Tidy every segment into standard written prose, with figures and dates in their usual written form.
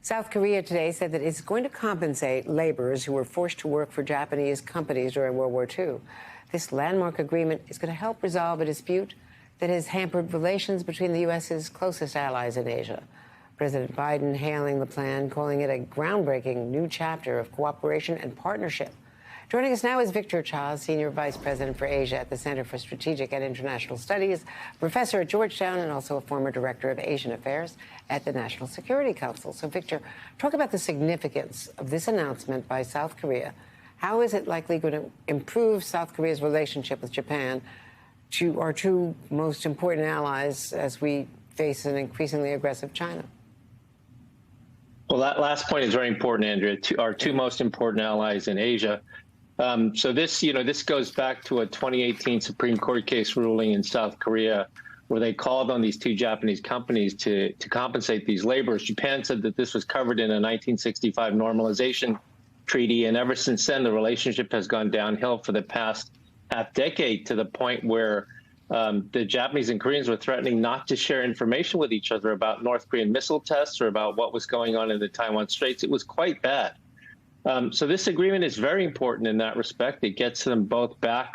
South Korea today said that it's going to compensate laborers who were forced to work for Japanese companies during World War II. This landmark agreement is going to help resolve a dispute that has hampered relations between the U.S.'s closest allies in Asia. President Biden hailing the plan, calling it a groundbreaking new chapter of cooperation and partnership. Joining us now is Victor Cha, Senior Vice President for Asia at the Center for Strategic and International Studies, professor at Georgetown, and also a former director of Asian Affairs at the National Security Council. So, Victor, talk about the significance of this announcement by South Korea. How is it likely going to improve South Korea's relationship with Japan, our two most important allies, as we face an increasingly aggressive China? Well, that last point is very important, Andrea. Our two most important allies in Asia. So this goes back to a 2018 Supreme Court case ruling in South Korea, where they called on these two Japanese companies to compensate these laborers. Japan said that this was covered in a 1965 normalization treaty, and ever since then, the relationship has gone downhill for the past half decade, to the point where the Japanese and Koreans were threatening not to share information with each other about North Korean missile tests or about what was going on in the Taiwan Straits. It was quite bad. So this agreement is very important in that respect. It gets them both back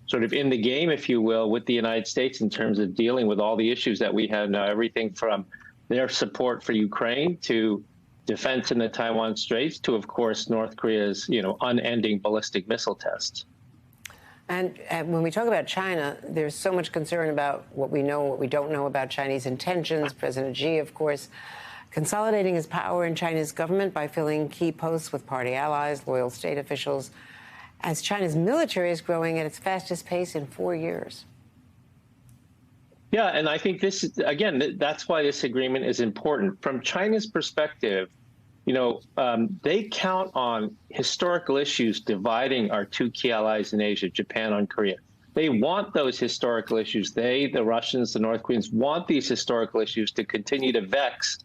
sort of in the game, if you will, with the United States in terms of dealing with all the issues that we have now, everything from their support for Ukraine to defense in the Taiwan Straits to, of course, North Korea's, unending ballistic missile tests. And when we talk about China, there's so much concern about what we know, what we don't know about Chinese intentions. President Xi, of course, consolidating his power in China's government by filling key posts with party allies, loyal state officials, as China's military is growing at its fastest pace in 4 years. Yeah, and I think this, again, that's why this agreement is important. From China's perspective, they count on historical issues dividing our two key allies in Asia, Japan and Korea. They want those historical issues. The Russians, the North Koreans, want these historical issues to continue to vex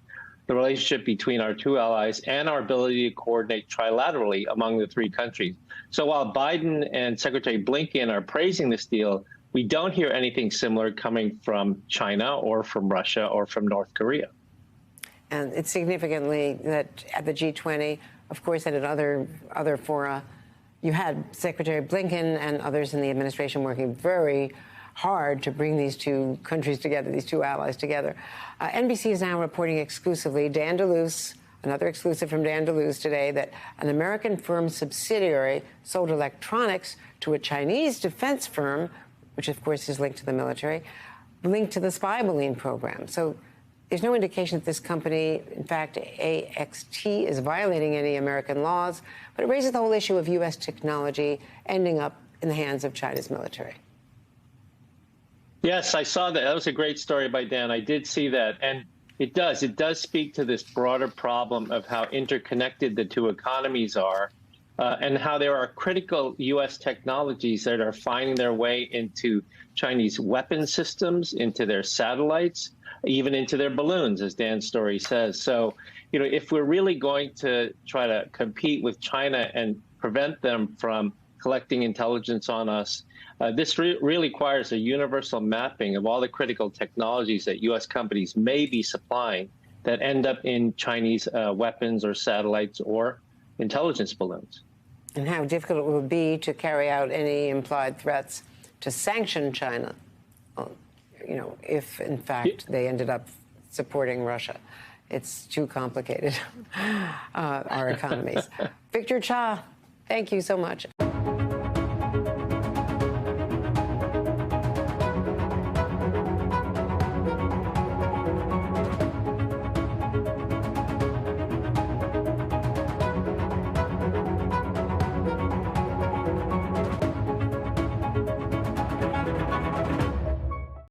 the relationship between our two allies and our ability to coordinate trilaterally among the three countries. So while Biden and Secretary Blinken are praising this deal, we don't hear anything similar coming from China or from Russia or from North Korea. And it's significantly that at the G20, of course, and at other fora, you had Secretary Blinken and others in the administration working very hard to bring these two countries together, these two allies together. NBC is now reporting exclusively, Dan DeLuce, another exclusive from Dan DeLuce today, that an American firm subsidiary sold electronics to a Chinese defense firm, which of course is linked to the military, linked to the spy balloon program. So there's no indication that this company, in fact, AXT, is violating any American laws, but it raises the whole issue of U.S. technology ending up in the hands of China's military. Yes, I saw that. That was a great story by Dan. I did see that. And it does speak to this broader problem of how interconnected the two economies are, and how there are critical U.S. technologies that are finding their way into Chinese weapon systems, into their satellites, even into their balloons, as Dan's story says. So, if we're really going to try to compete with China and prevent them from collecting intelligence on us, this really requires a universal mapping of all the critical technologies that U.S. companies may be supplying that end up in Chinese weapons or satellites or intelligence balloons. And how difficult it would be to carry out any implied threats to sanction China, if, in fact, they ended up supporting Russia. It's too complicated, our economies. Victor Cha, thank you so much.